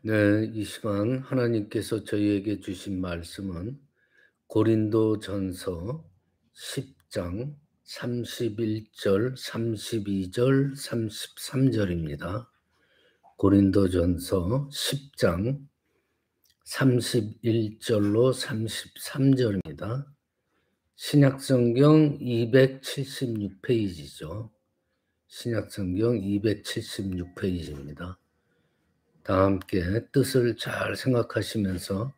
네, 이 시간 하나님께서 저희에게 주신 말씀은 고린도전서 10장 31절, 32절, 33절입니다. 고린도전서 10장 31절로 33절입니다. 신약성경 276페이지죠. 신약성경 276페이지입니다. 다 함께 뜻을 잘 생각하시면서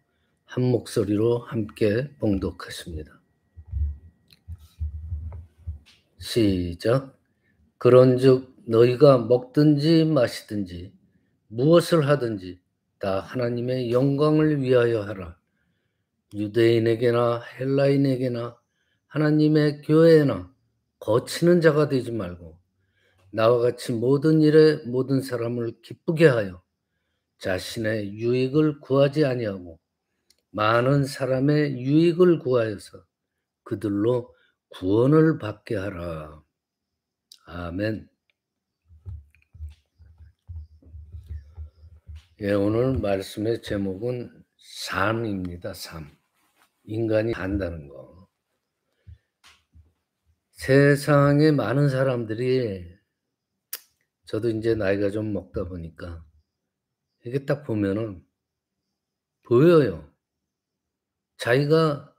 한 목소리로 함께 봉독하십니다. 시작. 그런즉 너희가 먹든지 마시든지 무엇을 하든지 다 하나님의 영광을 위하여 하라. 유대인에게나 헬라인에게나 하나님의 교회나 거치는 자가 되지 말고 나와 같이 모든 일에 모든 사람을 기쁘게 하여 자신의 유익을 구하지 아니하고 많은 사람의 유익을 구하여서 그들로 구원을 받게 하라. 아멘. 예, 오늘 말씀의 제목은 삶입니다. 삶. 인간이 산다는 거. 세상에 많은 사람들이, 저도 이제 나이가 좀 먹다 보니까 이게 딱 보면은 보여요. 자기가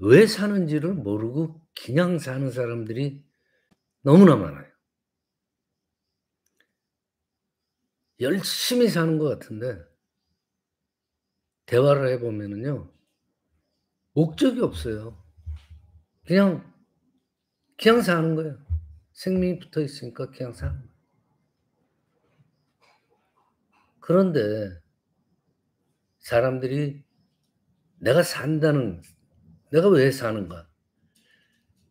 왜 사는지를 모르고 그냥 사는 사람들이 너무나 많아요. 열심히 사는 것 같은데 대화를 해 보면은요, 목적이 없어요. 그냥 사는 거예요. 생명이 붙어 있으니까 그냥 사는 거예요. 그런데 사람들이 내가 왜 사는가?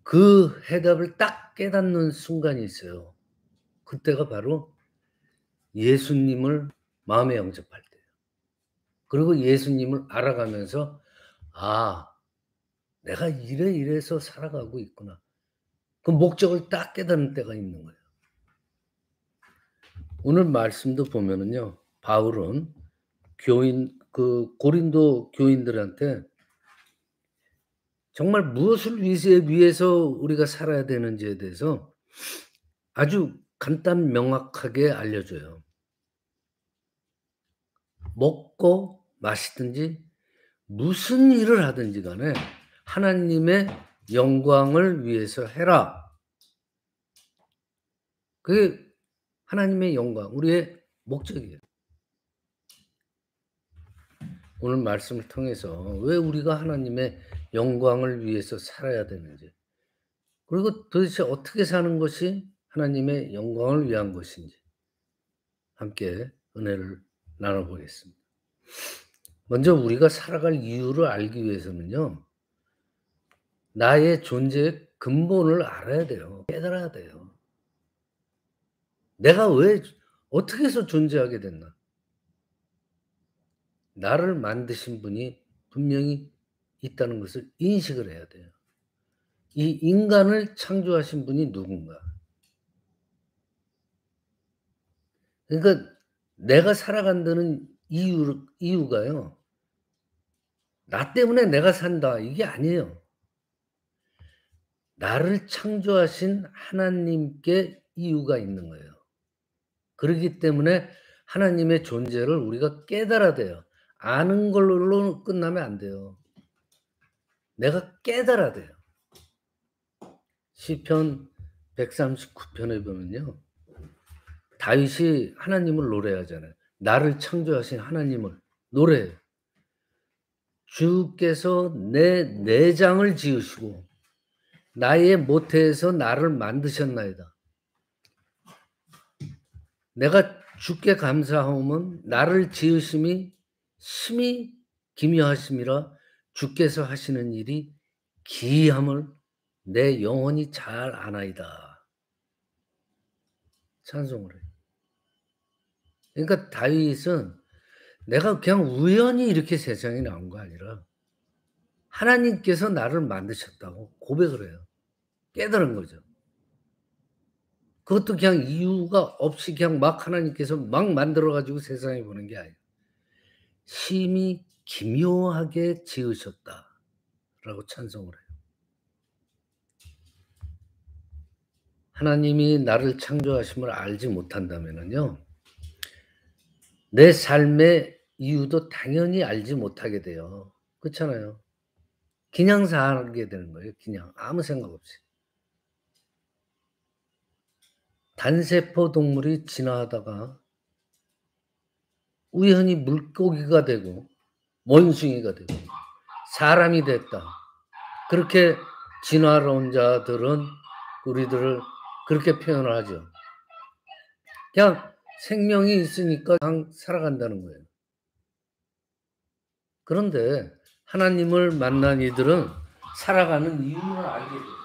그 해답을 딱 깨닫는 순간이 있어요. 그때가 바로 예수님을 마음에 영접할 때예요. 그리고 예수님을 알아가면서 '아, 내가 이래서 살아가고 있구나.' 그 목적을 딱 깨닫는 때가 있는 거예요. 오늘 말씀도 보면은요, 바울은 고린도 교인들한테 정말 무엇을 위해서 우리가 살아야 되는지에 대해서 아주 간단 명확하게 알려줘요. 먹고 마시든지 무슨 일을 하든지 간에 하나님의 영광을 위해서 해라. 그게 하나님의 영광, 우리의 목적이에요. 오늘 말씀을 통해서 왜 우리가 하나님의 영광을 위해서 살아야 되는지, 그리고 도대체 어떻게 사는 것이 하나님의 영광을 위한 것인지 함께 은혜를 나눠 보겠습니다. 먼저 우리가 살아갈 이유를 알기 위해서는요, 나의 존재의 근본을 알아야 돼요. 깨달아야 돼요. 내가 왜 어떻게 해서 존재하게 됐나? 나를 만드신 분이 분명히 있다는 것을 인식을 해야 돼요. 이 인간을 창조하신 분이 누군가? 그러니까 내가 살아간다는 이유가요, 나 때문에 내가 산다 이게 아니에요. 나를 창조하신 하나님께 이유가 있는 거예요. 그렇기 때문에 하나님의 존재를 우리가 깨달아야 돼요. 아는 걸로 끝나면 안 돼요. 내가 깨달아야 돼요. 시편 139편에 보면요, 다윗이 하나님을 노래하잖아요. 나를 창조하신 하나님을 노래해요. 주께서 내 내장을 지으시고 나의 모태에서 나를 만드셨나이다. 내가 주께 감사하오면 나를 지으심이 심히 기묘하심이라 주께서 하시는 일이 기이함을 내 영혼이 잘 아나이다. 찬송을 해요. 그러니까 다윗은 내가 그냥 우연히 이렇게 세상에 나온 거 아니라 하나님께서 나를 만드셨다고 고백을 해요. 깨달은 거죠. 그것도 그냥 이유가 없이 그냥 막 하나님께서 막 만들어 가지고 세상에 보낸 게 아니에요. "심히 기묘하게 지으셨다."라고 찬송을 해요. 하나님이 나를 창조하심을 알지 못한다면은요, 내 삶의 이유도 당연히 알지 못하게 돼요. 그렇잖아요. 그냥 살게 되는 거예요, 그냥 아무 생각 없이. 단세포 동물이 진화하다가 우연히 물고기가 되고 원숭이가 되고 사람이 됐다. 그렇게 진화론 자들은 우리들을 그렇게 표현을 하죠. 그냥 생명이 있으니까 그냥 살아간다는 거예요. 그런데 하나님을 만난 이들은 살아가는 이유를 알게 돼요.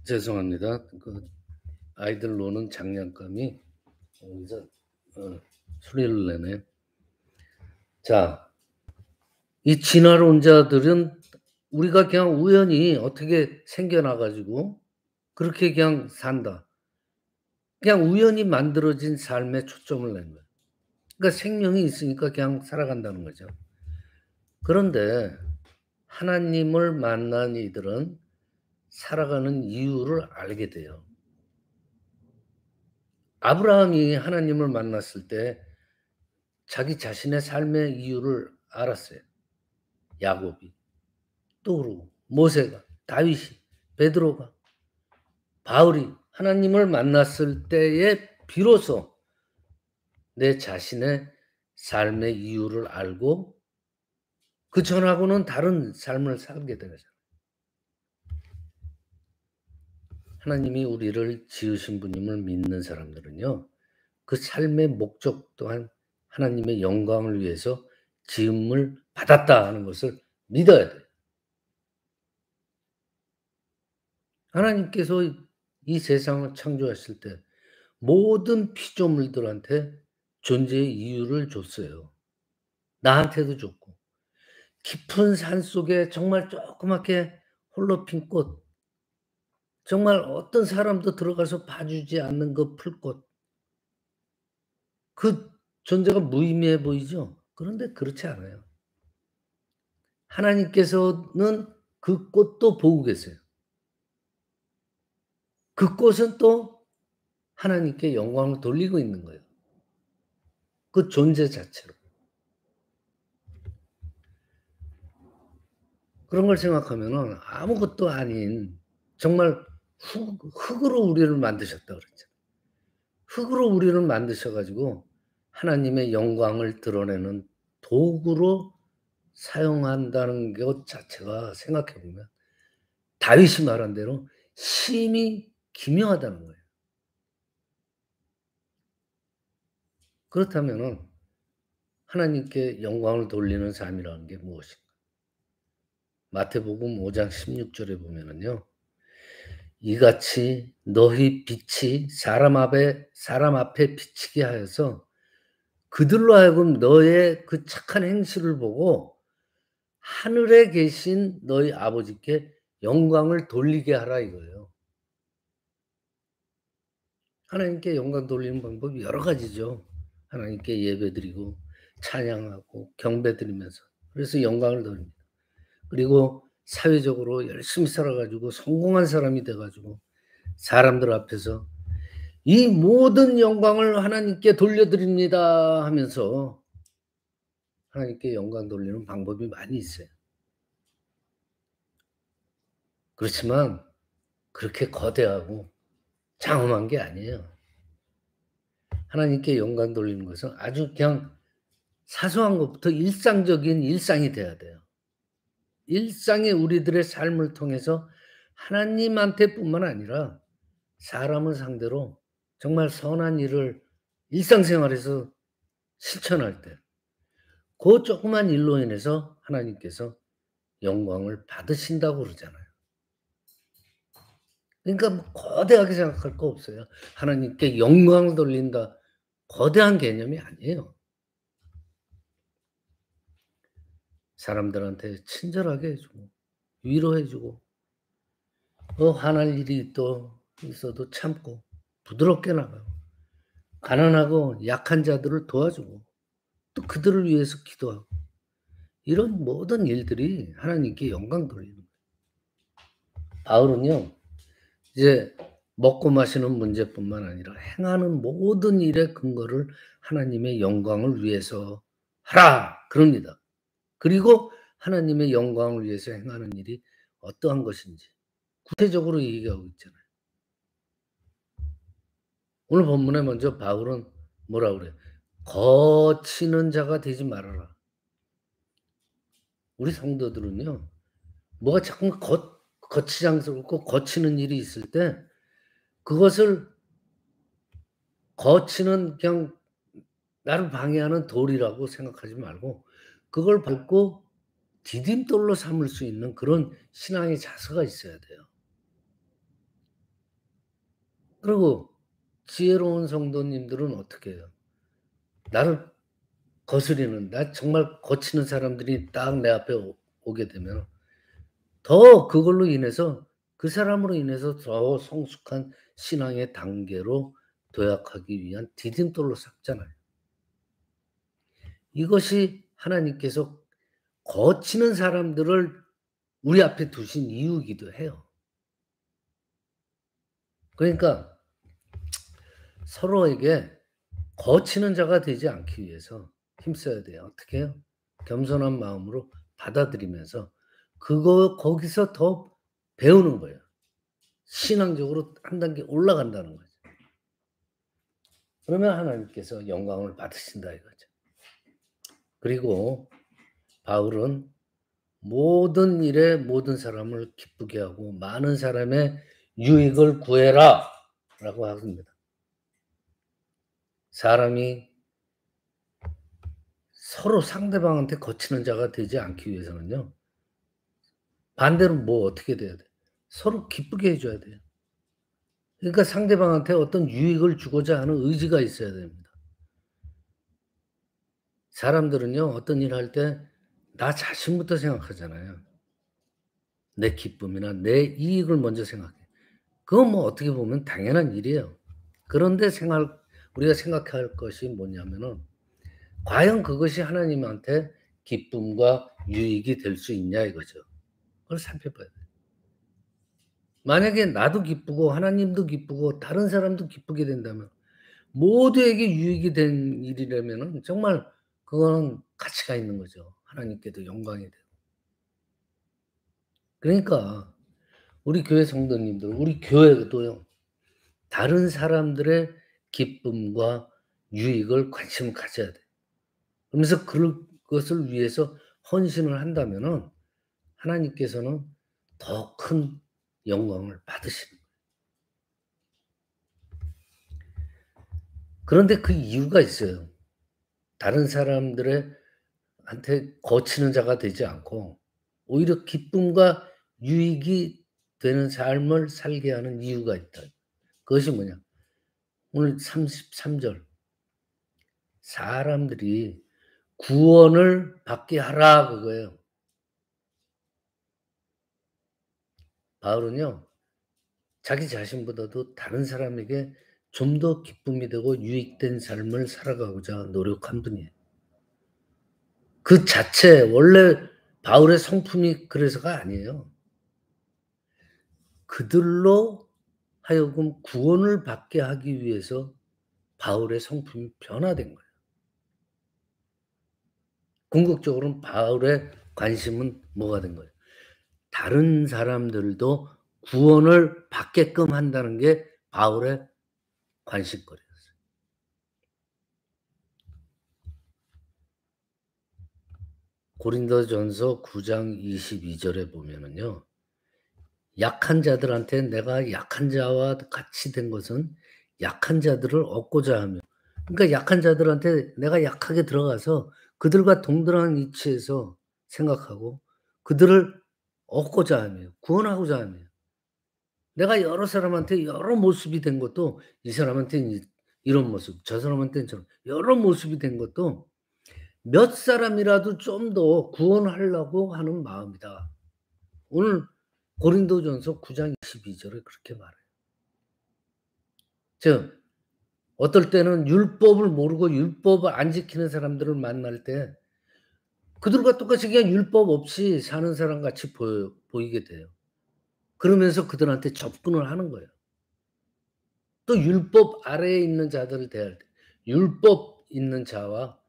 죄송합니다. 아이들 노는 장난감이 여기서 소리를 내네. 자, 이 진화론자들은 우리가 그냥 우연히 어떻게 생겨나 가지고 그렇게 그냥 산다. 그냥 우연히 만들어진 삶에 초점을 낸 거예요. 그러니까 생명이 있으니까 그냥 살아간다는 거죠. 그런데 하나님을 만난 이들은 살아가는 이유를 알게 돼요. 아브라함이 하나님을 만났을 때 자기 자신의 삶의 이유를 알았어요. 야곱이. 또 그러고 모세가, 다윗이, 베드로가, 바울이 하나님을 만났을 때에 비로소 내 자신의 삶의 이유를 알고 그전하고는 다른 삶을 살게 되잖아요. 하나님이 우리를 지으신 분임을 믿는 사람들은요, 그 삶의 목적 또한 하나님의 영광을 위해서 지음을 받았다 하는 것을 믿어야 돼요. 하나님께서 이 세상을 창조하실 때 모든 피조물들한테 존재의 이유를 줬어요. 나한테도 줬고. 깊은 산속에 정말 조그맣게 홀로 핀 꽃, 정말 어떤 사람도 들어가서 봐주지 않는 그 풀꽃, 그 존재가 무의미해 보이죠? 그런데 그렇지 않아요. 하나님께서는 그 꽃도 보고 계세요. 그 꽃은 또 하나님께 영광을 돌리고 있는 거예요. 그 존재 자체로. 그런 걸 생각하면은 아무것도 아닌 정말 흙으로 우리를 만드셨다 그랬잖아요. 흙으로 우리를 만드셔 가지고 하나님의 영광을 드러내는 도구로 사용한다는 것 자체가 생각해 보면 다윗이 말한 대로 심히 기묘하다는 거예요. 그렇다면은 하나님께 영광을 돌리는 삶이라는 게 무엇인가? 마태복음 5장 16 절에 보면은요. 이같이 너희 빛이 사람 앞에 비치게 하여서 그들로 하여금 너의 그 착한 행실을 보고 하늘에 계신 너희 아버지께 영광을 돌리게 하라 이거예요. 하나님께 영광 돌리는 방법이 여러 가지죠. 하나님께 예배드리고 찬양하고 경배드리면서 그래서 영광을 돌립니다. 그리고 사회적으로 열심히 살아 가지고 성공한 사람이 돼 가지고 사람들 앞에서 "이 모든 영광을 하나님께 돌려드립니다." 하면서 하나님께 영광 돌리는 방법이 많이 있어요. 그렇지만 그렇게 거대하고 장엄한 게 아니에요. 하나님께 영광 돌리는 것은 아주 그냥 사소한 것부터 일상적인 일상이 돼야 돼요. 일상의 우리들의 삶을 통해서 하나님한테뿐만 아니라 사람을 상대로 정말 선한 일을 일상생활에서 실천할 때 그 조그만 일로 인해서 하나님께서 영광을 받으신다고 그러잖아요. 그러니까 뭐 거대하게 생각할 거 없어요. 하나님께 영광을 돌린다. 거대한 개념이 아니에요. 사람들한테 친절하게 해 주고 위로해 주고 화날 일이 또 있어도 참고 부드럽게 나가고 가난하고 약한 자들을 도와주고 또 그들을 위해서 기도하고 이런 모든 일들이 하나님께 영광 돌리는 거예요. 바울은요. 이제 먹고 마시는 문제뿐만 아니라 행하는 모든 일의 근거를 하나님의 영광을 위해서 하라 그럽니다. 그리고 하나님의 영광을 위해서 행하는 일이 어떠한 것인지 구체적으로 얘기하고 있잖아요. 오늘 본문에 먼저 바울은 뭐라 그래요? 거치는 자가 되지 말아라. 우리 성도들은요. 뭐가 자꾸 거치장스럽고 거치는 일이 있을 때 그것을 거치는 그냥 나를 방해하는 돌이라고 생각하지 말고 그걸 밟고 디딤돌로 삼을 수 있는 그런 신앙의 자세가 있어야 돼요. 그리고 지혜로운 성도님들은 어떻게 해요? 나를 거스리는 나 정말 거치는 사람들이 딱 내 앞에 오게 되면 더 그걸로 인해서 그 사람으로 인해서 더 성숙한 신앙의 단계로 도약하기 위한 디딤돌로 삼잖아요. 이것이 하나님께서 거치는 사람들을 우리 앞에 두신 이유이기도 해요. 그러니까 서로에게 거치는 자가 되지 않기 위해서 힘써야 돼요. 어떻게 해요? 겸손한 마음으로 받아들이면서 거기서 더 배우는 거예요. 신앙적으로 한 단계 올라간다는 거죠. 그러면 하나님께서 영광을 받으신다 이거죠. 그리고 바울은 모든 일에 모든 사람을 기쁘게 하고 많은 사람의 유익을 구해라라고 합니다. 사람이 서로 상대방한테 거치는 자가 되지 않기 위해서는요. 반대로 뭐 어떻게 돼야 돼요? 서로 기쁘게 해 줘야 돼요. 그러니까 상대방한테 어떤 유익을 주고자 하는 의지가 있어야 됩니다. 사람들은요. 어떤 일을 할 때 나 자신부터 생각하잖아요. 내 기쁨이나 내 이익을 먼저 생각해. 그건 뭐 어떻게 보면 당연한 일이에요. 그런데 우리가 생각해야 할 것이 뭐냐면은 과연 그것이 하나님한테 기쁨과 유익이 될 수 있냐 이거죠. 그걸 살펴봐야 돼요. 만약에 나도 기쁘고 하나님도 기쁘고 다른 사람도 기쁘게 된다면 모두에게 유익이 된 일이라면은 정말 그거는 가치가 있는 거죠. 하나님께도 영광이 되고. 그러니까 우리 교회 성도님들 우리 교회도요. 다른 사람들의 기쁨과 유익을 관심을 가져야 돼요. 그러면서 그것을 위해서 헌신을 한다면은 하나님께서는 더 큰 영광을 받으시는 거예요. 그런데 그 이유가 있어요. 다른 사람들의 한테 거치는 자가 되지 않고 오히려 기쁨과 유익이 되는 삶을 살게 하는 이유가 있다. 그것이 뭐냐? 오늘 33 절. 사람들이 구원을 받게 하라 그거예요. 바울은요. 자기 자신보다도 다른 사람에게 좀 더 기쁨이 되고 유익된 삶을 살아가고자 노력한 분이에요. 그 자체 원래 바울의 성품이 그래서가 아니에요. 그들로 하여금 구원을 받게 하기 위해서 바울의 성품이 변화된 거예요. 궁극적으로는 바울의 관심은 뭐가 된 거예요? 다른 사람들도 구원을 받게끔 한다는 게 바울의 관심거리였어요. 고린도전서 9장 22 절에 보면은요. 약한 자들한테 내가 약한 자와 같이 된 것은 약한 자들을 얻고자 하며 그러니까 약한 자들한테 내가 약하게 들어가서 그들과 동등한 위치에서 생각하고 그들을 얻고자 하며 구원하고자 하며 내가 여러 사람한테 여러 모습이 된 것도 이 사람한테는 이런 모습 저 사람한테는 저런 여러 모습이 된 것도 몇 사람이라도 좀 더 구원하려고 하는 마음이다. 오늘 고린도전서 9장 22 절에 그렇게 말해요. 즉 어떨 때는 율법을 모르고 율법을 안 지키는 사람들을 만날 때 그들과 똑같이 그냥 율법 없이 사는 사람 같이 보이게 돼요. 그러면서 그들한테 접근을 하는 거예요. 또 율법 아래에 있는 자들을 대할 때 율법 있는 자와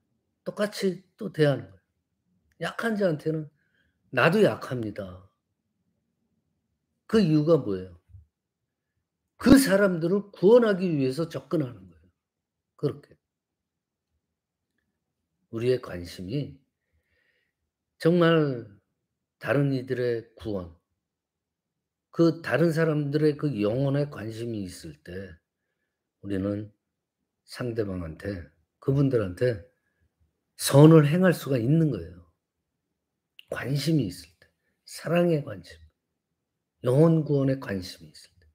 똑같이 또 대하는 거예요. 약한 자한테는 "나도 약합니다." 그 이유가 뭐예요? 그 사람들을 구원하기 위해서 접근하는 거예요. 그렇게. 우리의 관심이 정말 다른 이들의 구원, 그 다른 사람들의 그 영혼에 관심이 있을 때 우리는 상대방한테 그분들한테 선을 행할 수가 있는 거예요. 관심이 있을 때. 사랑의 관심, 영혼 구원에 관심이 있을 때.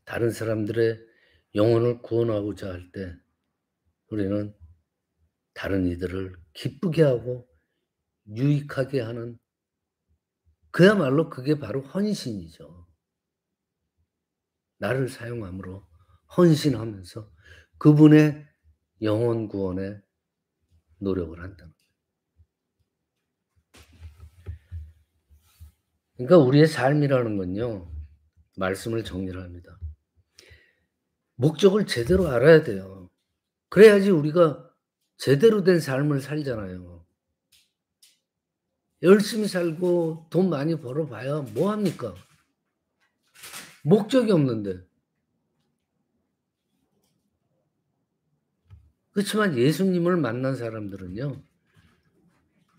다른 사람들의 영혼을 구원하고자 할 때 우리는 다른 이들을 기쁘게 하고 유익하게 하는 그야말로 그게 바로 헌신이죠. 나를 사용함으로 헌신하면서 그분의 영혼 구원에 노력을 한다는 거예요. 그러니까 우리의 삶이라는 건요. 말씀을 정리를 합니다. 목적을 제대로 알아야 돼요. 그래야지 우리가 제대로 된 삶을 살잖아요. 열심히 살고 돈 많이 벌어 봐야 뭐 합니까? 목적이 없는데. 그렇지만 예수님을 만난 사람들은요.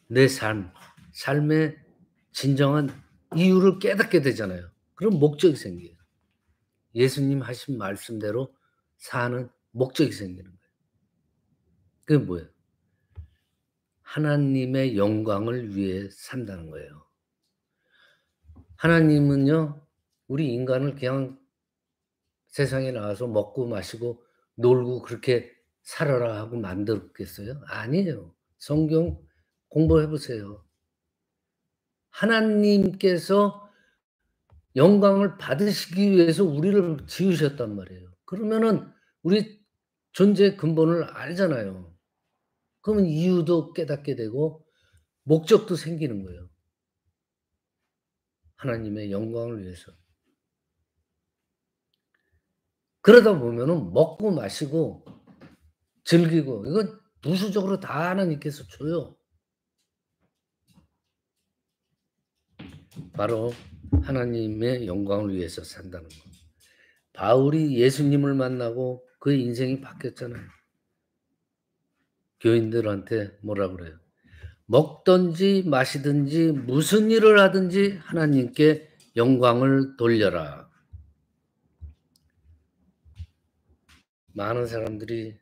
내 삶의 진정한 이유를 깨닫게 되잖아요. 그럼 목적이 생겨요. 예수님 하신 말씀대로 사는 목적이 생기는 거예요. 그게 뭐예요? 하나님의 영광을 위해 산다는 거예요. 하나님은요. 우리 인간을 그냥 세상에 나와서 먹고 마시고 놀고 그렇게 살아라 하고 만들었겠어요? 아니에요. 성경 공부해 보세요. 하나님께서 영광을 받으시기 위해서 우리를 지으셨단 말이에요. 그러면은 우리 존재의 근본을 알잖아요. 그러면 이유도 깨닫게 되고 목적도 생기는 거예요. 하나님의 영광을 위해서. 그러다 보면은 먹고 마시고 즐기고 이건 부수적으로 다 하나님께서 줘요. 바로 하나님의 영광을 위해서 산다는 거. 바울이 예수님을 만나고 그의 인생이 바뀌었잖아요. 교인들한테 뭐라 그래요? "먹든지 마시든지 무슨 일을 하든지 하나님께 영광을 돌려라." 많은 사람들이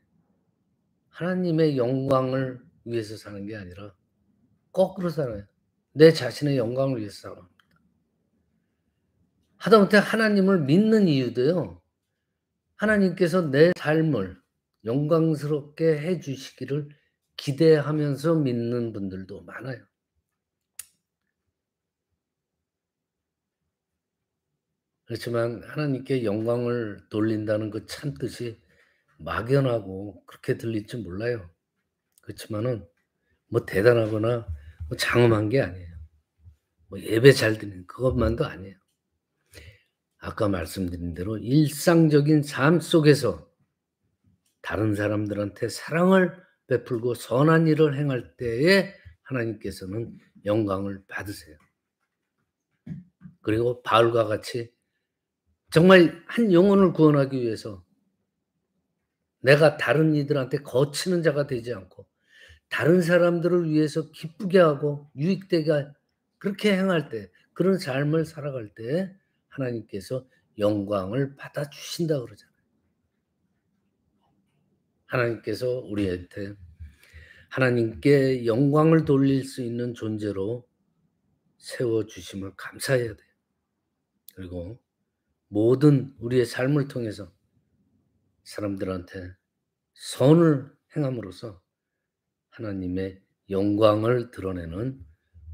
하나님의 영광을 위해서 사는 게 아니라 거꾸로 살아요. 내 자신의 영광을 위해서 살아. 하다못해 하나님을 믿는 이유도요. 하나님께서 내 삶을 영광스럽게 해 주시기를 기대하면서 믿는 분들도 많아요. 그렇지만 하나님께 영광을 돌린다는 그 참뜻이 막연하고 그렇게 들릴지 몰라요. 그렇지만은 뭐 대단하거나 뭐 장엄한 게 아니에요. 뭐 예배 잘 드리는 그것만도 아니에요. 아까 말씀드린 대로 일상적인 삶 속에서 다른 사람들한테 사랑을 베풀고 선한 일을 행할 때에 하나님께서는 영광을 받으세요. 그리고 바울과 같이 정말 한 영혼을 구원하기 위해서 내가 다른 이들한테 거치는 자가 되지 않고 다른 사람들을 위해서 기쁘게 하고 유익되게 그렇게 행할 때 그런 삶을 살아갈 때 하나님께서 영광을 받아 주신다 그러잖아요. 하나님께서 우리한테 하나님께 영광을 돌릴 수 있는 존재로 세워 주심을 감사해야 돼요. 그리고 모든 우리의 삶을 통해서 사람들한테 선을 행함으로써 하나님의 영광을 드러내는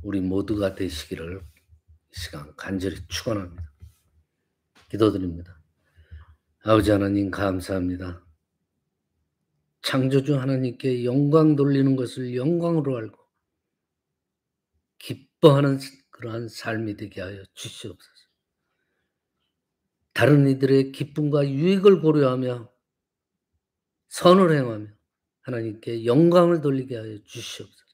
우리 모두가 되시기를 이 시간 간절히 축원합니다. 기도드립니다. 아버지 하나님 감사합니다. 창조주 하나님께 영광 돌리는 것을 영광으로 알고 기뻐하는 그러한 삶이 되게 하여 주시옵소서. 다른 이들의 기쁨과 유익을 고려하며 선을 행하며 하나님께 영광을 돌리게 하여 주시옵소서.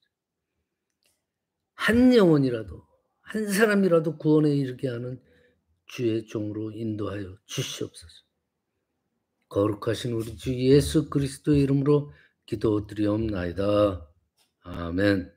한 영혼이라도 한 사람이라도 구원에 이르게 하는 주의 종으로 인도하여 주시옵소서. 거룩하신 우리 주 예수 그리스도의 이름으로 기도드리옵나이다. 아멘.